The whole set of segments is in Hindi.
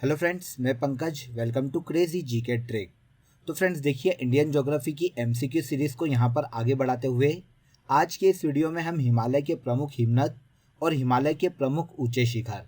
हेलो फ्रेंड्स, मैं Pankaj. Welcome to crazy GK trick. तो फ्रेंड्स देखिए, इंडियन ज्योग्राफी की एमसीक्यू सीरीज़ को यहाँ पर आगे बढ़ाते हुए आज के इस वीडियो में हम हिमालय के प्रमुख हिमनद और हिमालय के प्रमुख ऊंचे शिखर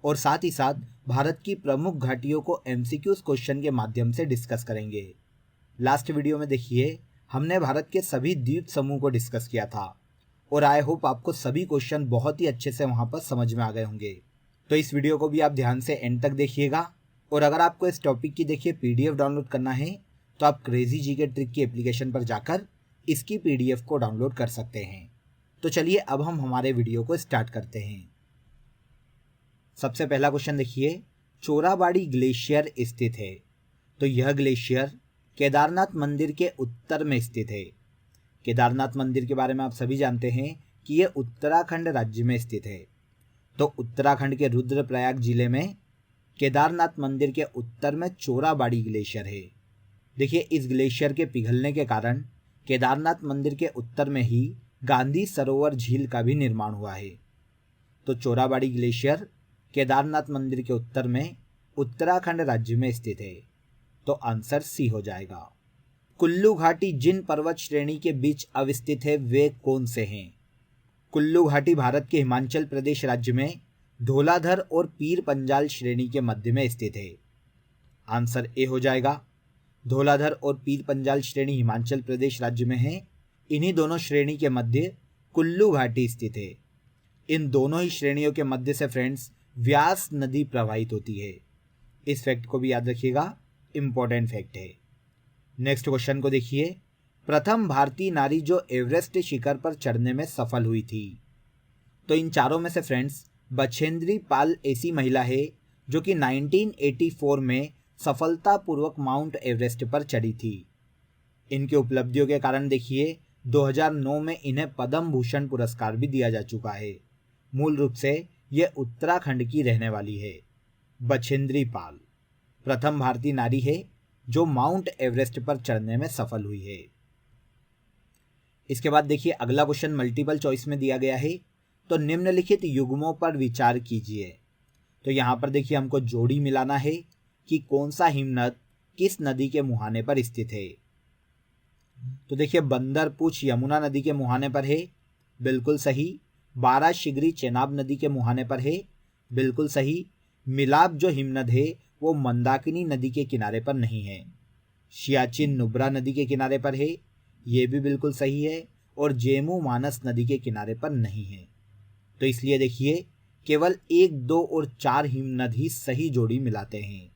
और साथ ही साथ भारत की प्रमुख घाटियों को एमसीक्यू क्वेश्चन के माध्यम से डिस्कस करेंगे। लास्ट वीडियो में देखिए हमने भारत के सभी द्वीप समूह को डिस्कस किया था और आई होप आपको सभी क्वेश्चन बहुत ही अच्छे से वहाँ पर समझ में आ गए होंगे। तो इस वीडियो को भी आप ध्यान से एंड तक देखिएगा। और अगर आपको इस टॉपिक की देखिए पीडीएफ डाउनलोड करना है तो आप क्रेजी जीके ट्रिक की एप्लीकेशन पर जाकर इसकी पीडीएफ को डाउनलोड कर सकते हैं। तो चलिए अब हम हमारे वीडियो को स्टार्ट करते हैं। सबसे पहला क्वेश्चन देखिए, चोराबाड़ी ग्लेशियर स्थित है। तो यह ग्लेशियर केदारनाथ मंदिर के उत्तर में स्थित है। केदारनाथ मंदिर के बारे में आप सभी जानते हैं कि यह उत्तराखंड राज्य में स्थित है। तो उत्तराखंड के रुद्रप्रयाग जिले में केदारनाथ मंदिर के उत्तर में चोराबाड़ी ग्लेशियर है। देखिए, इस ग्लेशियर के पिघलने के कारण केदारनाथ मंदिर के उत्तर में ही गांधी सरोवर झील का भी निर्माण हुआ है। तो चोराबाड़ी ग्लेशियर केदारनाथ मंदिर के उत्तर में उत्तराखंड राज्य में स्थित है। तो आंसर सी हो जाएगा। कुल्लू घाटी जिन पर्वत श्रेणी के बीच अवस्थित है वे कौन से हैं? कुल्लू घाटी भारत के हिमाचल प्रदेश राज्य में धौलाधर और पीर पंजाल श्रेणी के मध्य में स्थित है। आंसर ए हो जाएगा। धौलाधर और पीर पंजाल श्रेणी हिमाचल प्रदेश राज्य में है। इन्हीं दोनों श्रेणी के मध्य कुल्लू घाटी स्थित है। इन दोनों ही श्रेणियों के मध्य से फ्रेंड्स व्यास नदी प्रवाहित होती है। इस फैक्ट को भी याद रखिएगा, इंपॉर्टेंट फैक्ट है। नेक्स्ट क्वेश्चन को देखिए, प्रथम भारतीय नारी जो एवरेस्ट शिखर पर चढ़ने में सफल हुई थी। तो इन चारों में से फ्रेंड्स बछेंद्री पाल ऐसी महिला है जो कि 1984 में सफलतापूर्वक माउंट एवरेस्ट पर चढ़ी थी। इनकी उपलब्धियों के कारण देखिए 2009 में इन्हें पद्म भूषण पुरस्कार भी दिया जा चुका है। मूल रूप से यह उत्तराखंड की रहने वाली है। बछेंद्री पाल प्रथम भारतीय नारी है जो माउंट एवरेस्ट पर चढ़ने में सफल हुई है। इसके बाद देखिए अगला क्वेश्चन मल्टीपल चॉइस में दिया गया है। तो निम्नलिखित युग्मों पर विचार कीजिए। तो यहाँ पर देखिए हमको जोड़ी मिलाना है कि कौन सा हिमनद किस नदी के मुहाने पर स्थित है। तो देखिए बंदरपूछ यमुना नदी के मुहाने पर है, बिल्कुल सही। बाराशिगरी चेनाब नदी के मुहाने पर है, बिल्कुल सही। मिलाप जो हिमनद है वो मंदाकिनी नदी के किनारे पर नहीं है। सियाचिन नुब्रा नदी के किनारे पर है, ये भी बिल्कुल सही है। और जेमू मानस नदी के किनारे पर नहीं है। तो इसलिए देखिए केवल 1, 2 और 4 हिमनद ही सही जोड़ी मिलाते हैं।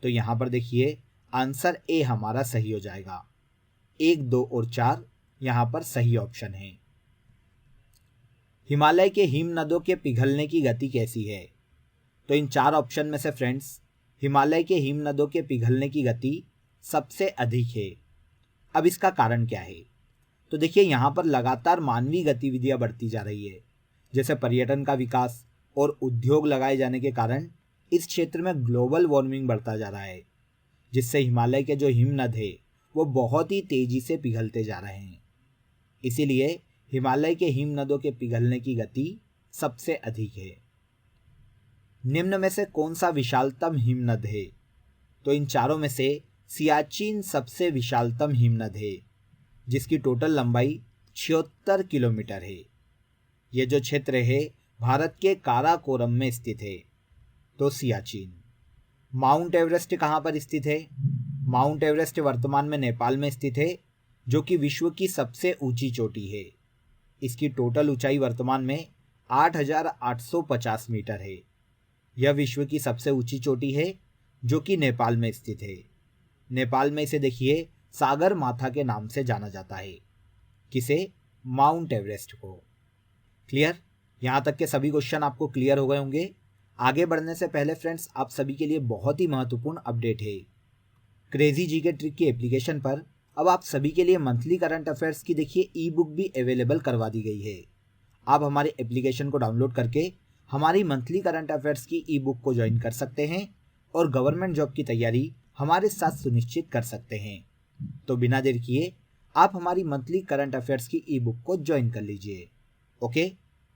तो यहाँ पर देखिए आंसर ए हमारा सही हो जाएगा। 1, 2 और 4 यहाँ पर सही ऑप्शन है। हिमालय के हिमनदों के पिघलने की गति कैसी है? तो इन 4 ऑप्शन में से फ्रेंड्स हिमालय के हिमनदों के पिघलने की गति सबसे अधिक है। अब इसका कारण क्या है? तो देखिए यहाँ पर लगातार मानवीय गतिविधियां बढ़ती जा रही है, जैसे पर्यटन का विकास और उद्योग लगाए जाने के कारण इस क्षेत्र में ग्लोबल वार्मिंग बढ़ता जा रहा है, जिससे हिमालय के जो हिमनद है वो बहुत ही तेजी से पिघलते जा रहे हैं। इसीलिए हिमालय के हिमनदों के पिघलने की गति सबसे अधिक है। निम्न में से कौन सा विशालतम हिमनद है? तो इन चारों में से सियाचिन सबसे विशालतम हिमनद है, जिसकी टोटल लंबाई 76 किलोमीटर है। यह जो क्षेत्र है भारत के काराकोरम में स्थित है। तो सियाचिन। माउंट एवरेस्ट कहाँ पर स्थित है? माउंट एवरेस्ट वर्तमान में नेपाल में स्थित है, जो कि विश्व की सबसे ऊंची चोटी है। इसकी टोटल ऊंचाई वर्तमान में 8,850 मीटर है। यह विश्व की सबसे ऊंची चोटी है जो कि नेपाल में स्थित है। नेपाल में इसे देखिए सागर माथा के नाम से जाना जाता है। किसे? माउंट एवरेस्ट को। क्लियर? यहाँ तक के सभी क्वेश्चन आपको क्लियर हो गए होंगे। आगे बढ़ने से पहले फ्रेंड्स आप सभी के लिए बहुत ही महत्वपूर्ण अपडेट है। क्रेजी जीके ट्रिक की एप्लीकेशन पर अब आप सभी के लिए मंथली करंट अफेयर्स की देखिए ई बुक भी अवेलेबल करवा दी गई है। आप हमारे एप्लीकेशन को डाउनलोड करके हमारी मंथली करंट अफेयर्स की ई बुक को ज्वाइन कर सकते हैं और गवर्नमेंट जॉब की तैयारी हमारे साथ सुनिश्चित कर सकते हैं। तो बिना देर किए आप हमारी मंथली करंट अफेयर्स की ई बुक को ज्वाइन कर लीजिए। ओके,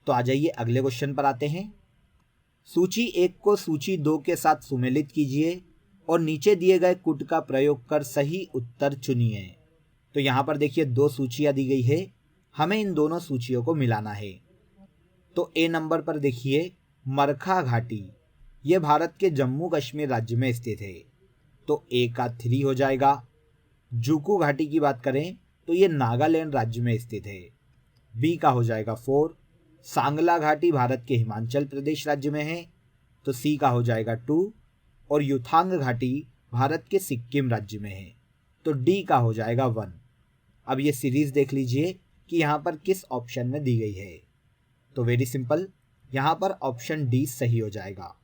तो आ जाइए अगले क्वेश्चन पर आते हैं। सूची 1 को सूची 2 के साथ सुमेलित कीजिए और नीचे दिए गए कुट का प्रयोग कर सही उत्तर चुनिए। तो यहाँ पर देखिए 2 सूचियाँ दी गई है, हमें इन दोनों सूचियों को मिलाना है। तो ए नंबर पर देखिए मरखा घाटी, ये भारत के जम्मू कश्मीर राज्य में स्थित है, तो ए का 3 हो जाएगा। जुकू घाटी की बात करें तो ये नागालैंड राज्य में स्थित है, बी का हो जाएगा 4। सांगला घाटी भारत के हिमाचल प्रदेश राज्य में है, तो सी का हो जाएगा 2। और युथांग घाटी भारत के सिक्किम राज्य में है, तो डी का हो जाएगा 1। अब ये सीरीज देख लीजिए कि यहाँ पर किस ऑप्शन में दी गई है। तो वेरी सिंपल, यहाँ पर ऑप्शन डी सही हो जाएगा।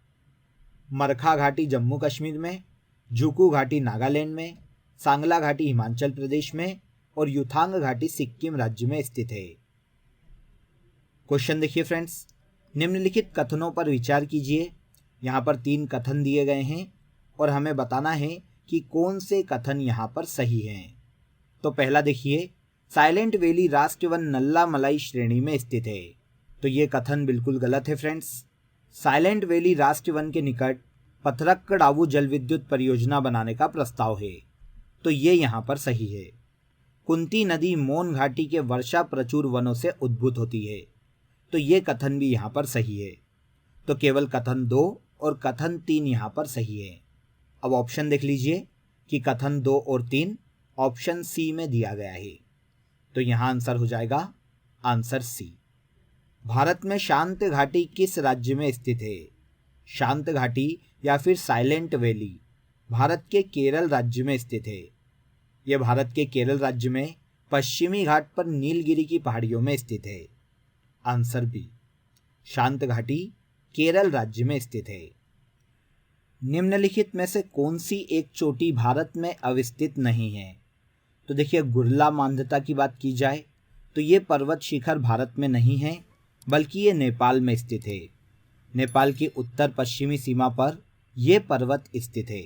मरखा घाटी जम्मू कश्मीर में, जुकू घाटी नागालैंड में, सांगला घाटी हिमाचल प्रदेश में और युथांग घाटी सिक्किम राज्य में स्थित है। क्वेश्चन देखिए फ्रेंड्स, निम्नलिखित कथनों पर विचार कीजिए। यहाँ पर 3 कथन दिए गए हैं और हमें बताना है कि कौन से कथन यहाँ पर सही हैं। तो पहला देखिए, साइलेंट वैली राष्ट्रीय वन नल्ला मलाई श्रेणी में स्थित है, तो ये कथन बिल्कुल गलत है फ्रेंड्स। साइलेंट वैली राष्ट्रीय वन के निकट पथरक्कड़ावू जल विद्युत परियोजना बनाने का प्रस्ताव है, तो ये यहाँ पर सही है। कुंती नदी मोन घाटी के वर्षा प्रचुर वनों से उद्भूत होती है, तो ये कथन भी यहाँ पर सही है। तो केवल कथन 2 और कथन 3 यहाँ पर सही है। अब ऑप्शन देख लीजिए कि कथन 2 और 3 ऑप्शन सी में दिया गया है, तो यहाँ आंसर हो जाएगा आंसर सी। भारत में शांत घाटी किस राज्य में स्थित है? शांत घाटी या फिर साइलेंट वैली भारत के केरल राज्य में स्थित है। यह भारत के केरल राज्य में पश्चिमी घाट पर नीलगिरी की पहाड़ियों में स्थित है। आंसर बी, शांत घाटी केरल राज्य में स्थित है। निम्नलिखित में से कौन सी एक चोटी भारत में अवस्थित नहीं है? तो देखिए, गुरला मांधाता की बात की जाए तो ये पर्वत शिखर भारत में नहीं है, बल्कि ये नेपाल में स्थित है। नेपाल की उत्तर पश्चिमी सीमा पर यह पर्वत स्थित है।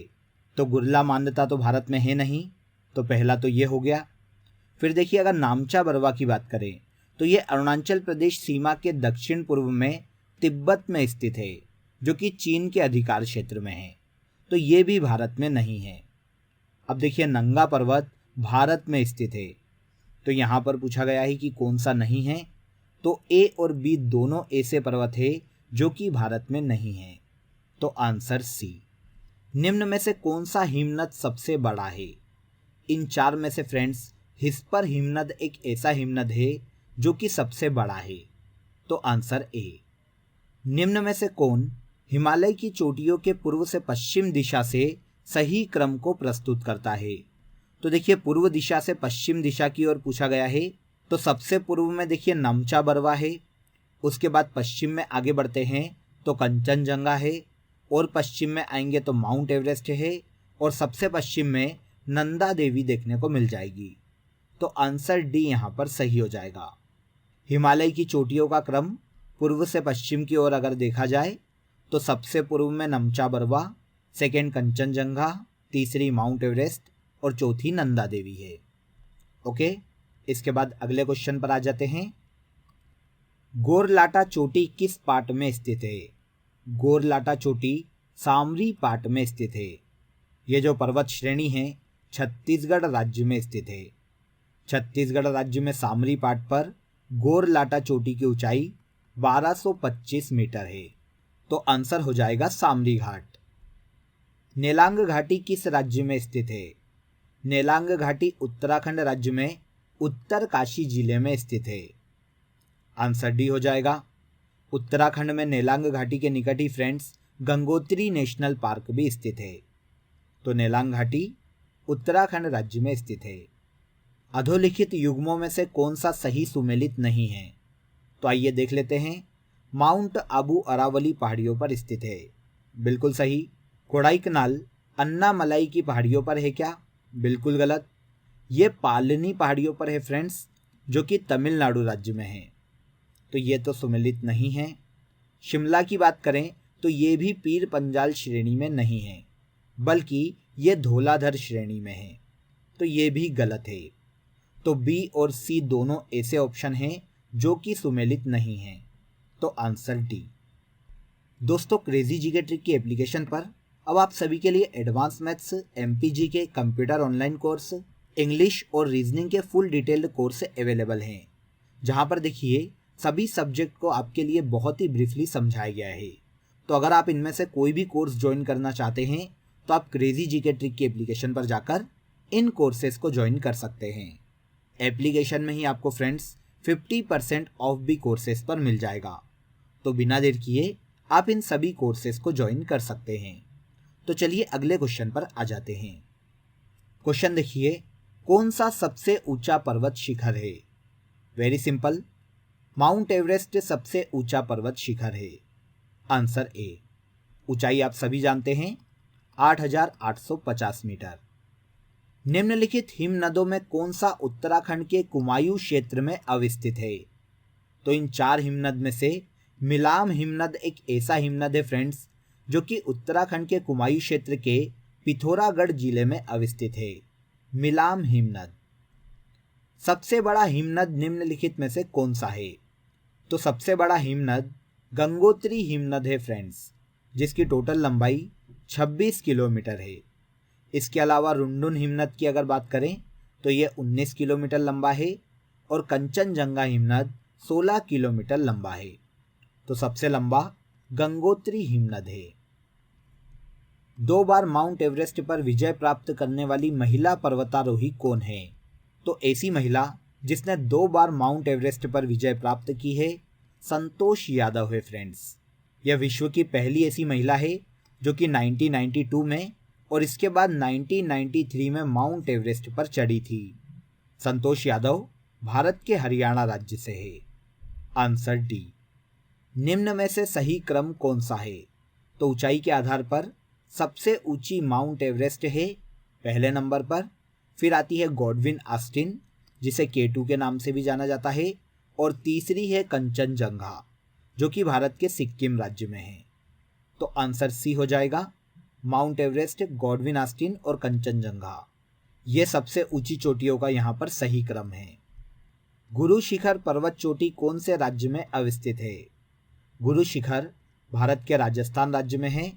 तो गुरला मांधाता तो भारत में है नहीं, तो पहला तो ये हो गया। फिर देखिए, अगर नामचा बरवा की बात करें तो ये अरुणाचल प्रदेश सीमा के दक्षिण पूर्व में तिब्बत में स्थित है, जो कि चीन के अधिकार क्षेत्र में है, तो ये भी भारत में नहीं है। अब देखिए, नंगा पर्वत भारत में स्थित है, तो यहाँ पर पूछा गया है कि कौन सा नहीं है, तो ए और बी दोनों ऐसे पर्वत है जो कि भारत में नहीं है, तो आंसर सी। निम्न में से कौन सा हिमनद सबसे बड़ा है? इन 4 में से फ्रेंड्स हिस्पर हिमनद एक ऐसा हिमनद है जो कि सबसे बड़ा है, तो आंसर ए। निम्न में से कौन हिमालय की चोटियों के पूर्व से पश्चिम दिशा से सही क्रम को प्रस्तुत करता है? तो देखिए, पूर्व दिशा से पश्चिम दिशा की ओर पूछा गया है, तो सबसे पूर्व में देखिए नामचा बरवा है, उसके बाद पश्चिम में आगे बढ़ते हैं तो कंचनजंगा है, और पश्चिम में आएंगे तो माउंट एवरेस्ट है, और सबसे पश्चिम में नंदा देवी देखने को मिल जाएगी, तो आंसर डी यहाँ पर सही हो जाएगा। हिमालय की चोटियों का क्रम पूर्व से पश्चिम की ओर अगर देखा जाए तो सबसे पूर्व में नमचा बरवा, सेकेंड कंचनजंगा, तीसरी माउंट एवरेस्ट और चौथी नंदा देवी है। ओके, इसके बाद अगले क्वेश्चन पर आ जाते हैं। गोरलाटा चोटी किस पाट में स्थित है? गोरलाटा चोटी सामरी पाट में स्थित है। यह जो पर्वत श्रेणी है छत्तीसगढ़ राज्य में स्थित है। छत्तीसगढ़ राज्य में सामरी पाट पर गोरलाटा चोटी की ऊंचाई 1225 मीटर है, तो आंसर हो जाएगा सामरी घाट। नेलांग घाटी किस राज्य में स्थित है? नेलांग घाटी उत्तराखंड राज्य में उत्तरकाशी जिले में स्थित है। आंसर डी हो जाएगा। उत्तराखंड में नेलांग घाटी के निकट ही फ्रेंड्स गंगोत्री नेशनल पार्क भी स्थित है, तो नेलांग घाटी उत्तराखंड राज्य में स्थित है। अधोलिखित युग्मों में से कौन सा सही सुमेलित नहीं है? तो आइए देख लेते हैं। माउंट आबू अरावली पहाड़ियों पर स्थित है, बिल्कुल सही। कोडाईकनाल अन्नामलाई की पहाड़ियों पर है क्या? बिल्कुल गलत। ये पालनी पहाड़ियों पर है फ्रेंड्स, जो कि तमिलनाडु राज्य में है, तो ये तो सुमेलित नहीं है। शिमला की बात करें तो ये भी पीर पंजाल श्रेणी में नहीं है, बल्कि ये धौलाधर श्रेणी में है, तो ये भी गलत है। तो बी और सी दोनों ऐसे ऑप्शन हैं जो कि सुमेलित नहीं हैं, तो आंसर डी। दोस्तों क्रेजी जीके ट्रिक की एप्लीकेशन पर अब आप सभी के लिए एडवांस मैथ्स, एमपीजी के कंप्यूटर ऑनलाइन कोर्स, इंग्लिश और रीजनिंग के फुल डिटेल्ड कोर्स अवेलेबल हैं, जहां पर देखिए सभी सब्जेक्ट को आपके लिए बहुत ही ब्रीफली समझाया गया है। तो अगर आप इनमें से कोई भी कोर्स ज्वाइन करना चाहते हैं तो आप क्रेजी जीके ट्रिक की एप्लीकेशन पर जाकर इन कोर्सेज को ज्वाइन कर सकते हैं। एप्लीकेशन में ही आपको फ्रेंड्स 50% ऑफ भी कोर्सेज पर मिल जाएगा। तो बिना देर किए आप इन सभी कोर्सेज को ज्वाइन कर सकते हैं। तो चलिए अगले क्वेश्चन पर आ जाते हैं। क्वेश्चन देखिए, कौन सा सबसे ऊंचा पर्वत शिखर है? वेरी सिंपल, माउंट एवरेस्ट सबसे ऊंचा पर्वत शिखर है। Answer A. ऊंचाई आप सभी जानते हैं 8,850 मीटर। निम्नलिखित हिमनदों में कौन सा उत्तराखंड के कुमायूं क्षेत्र में अवस्थित है? तो इन 4 हिमनद में से मिलाम हिमनद एक ऐसा हिमनद है फ्रेंड्स जो कि उत्तराखंड के कुमायूं क्षेत्र के पिथौरागढ़ जिले में अवस्थित है। मिलाम हिमनद। सबसे बड़ा हिमनद निम्नलिखित में से कौन सा है? तो सबसे बड़ा हिमनद गंगोत्री हिमनद है फ्रेंड्स, जिसकी टोटल लंबाई 26 किलोमीटर है। इसके अलावा रुंडुन हिमनद की अगर बात करें तो ये 19 किलोमीटर लंबा है और कंचनजंगा हिमनद 16 किलोमीटर लंबा है। तो सबसे लंबा गंगोत्री हिमनद है। 2 बार माउंट एवरेस्ट पर विजय प्राप्त करने वाली महिला पर्वतारोही कौन है? तो ऐसी महिला जिसने 2 बार माउंट एवरेस्ट पर विजय प्राप्त की है, संतोष यादव है फ्रेंड्स। यह विश्व की पहली ऐसी महिला है जो कि 1992 में और इसके बाद 1993 में माउंट एवरेस्ट पर चढ़ी थी। संतोष यादव भारत के हरियाणा राज्य से है। Answer D. निम्न में से सही क्रम कौन सा है? तो ऊंचाई के आधार पर सबसे ऊंची माउंट एवरेस्ट है पहले नंबर पर, फिर आती है गॉडविन ऑस्टिन जिसे K2 के नाम से भी जाना जाता है, और तीसरी है कंचनजंगा जो कि भारत के सिक्किम राज्य में है। तो आंसर सी हो जाएगा। माउंट एवरेस्ट, गॉडविन ऑस्टिन और कंचनजंगा ये सबसे ऊंची चोटियों का यहाँ पर सही क्रम है। गुरु शिखर पर्वत चोटी कौन से राज्य में अवस्थित है? गुरु शिखर भारत के राजस्थान राज्य में है,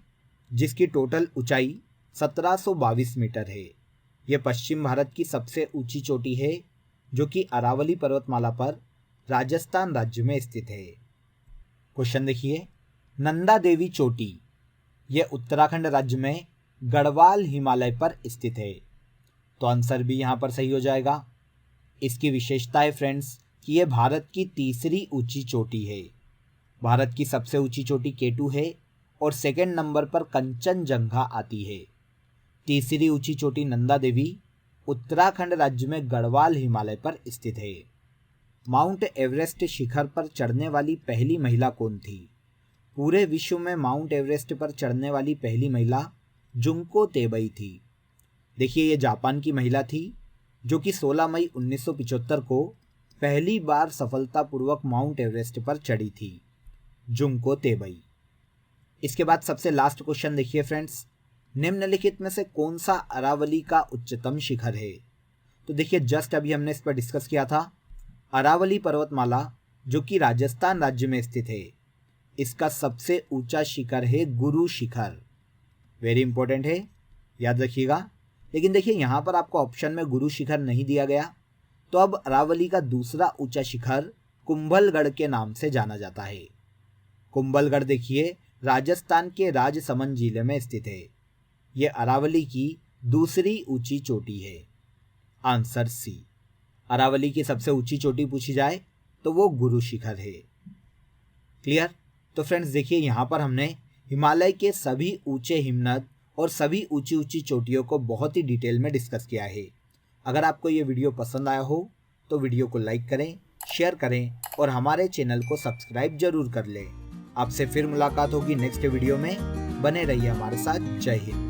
जिसकी टोटल ऊंचाई 1722 मीटर है। यह पश्चिम भारत की सबसे ऊंची चोटी है जो कि अरावली पर्वतमाला पर राजस्थान राज्य में स्थित है। क्वेश्चन देखिए, नंदा देवी चोटी यह उत्तराखंड राज्य में गढ़वाल हिमालय पर स्थित है। तो आंसर भी यहाँ पर सही हो जाएगा। इसकी विशेषता है फ्रेंड्स कि यह भारत की तीसरी ऊंची चोटी है। भारत की सबसे ऊंची चोटी K2 है और सेकंड नंबर पर कंचनजंगा आती है। तीसरी ऊंची चोटी नंदा देवी उत्तराखंड राज्य में गढ़वाल हिमालय पर स्थित है। माउंट एवरेस्ट शिखर पर चढ़ने वाली पहली महिला कौन थी? पूरे विश्व में माउंट एवरेस्ट पर चढ़ने वाली पहली महिला जुंको तेबई थी। देखिए ये जापान की महिला थी जो कि 16 मई 1975 को पहली बार सफलतापूर्वक माउंट एवरेस्ट पर चढ़ी थी, जुंको तेबई। इसके बाद सबसे लास्ट क्वेश्चन देखिए फ्रेंड्स, निम्नलिखित में से कौन सा अरावली का उच्चतम शिखर है? तो देखिए जस्ट अभी हमने इस पर डिस्कस किया था। अरावली पर्वतमाला जो कि राजस्थान राज्य में स्थित है, इसका सबसे ऊंचा शिखर है गुरु शिखर। वेरी इंपॉर्टेंट है, याद रखिएगा। लेकिन देखिए यहाँ पर आपको ऑप्शन में गुरु शिखर नहीं दिया गया, तो अब अरावली का दूसरा ऊंचा शिखर कुंभलगढ़ के नाम से जाना जाता है। कुंभलगढ़ देखिए राजस्थान के राजसमंद जिले में स्थित है। यह अरावली की दूसरी ऊंची चोटी है। Answer C. अरावली की सबसे ऊंची चोटी पूछी जाए तो वो गुरु शिखर है। क्लियर? तो फ्रेंड्स देखिए यहाँ पर हमने हिमालय के सभी ऊंचे हिमनद और सभी ऊंची ऊंची चोटियों को बहुत ही डिटेल में डिस्कस किया है। अगर आपको ये वीडियो पसंद आया हो तो वीडियो को लाइक करें, शेयर करें और हमारे चैनल को सब्सक्राइब जरूर कर लें। आपसे फिर मुलाकात होगी नेक्स्ट वीडियो में। बने रहिए हमारे साथ। जय हिंद।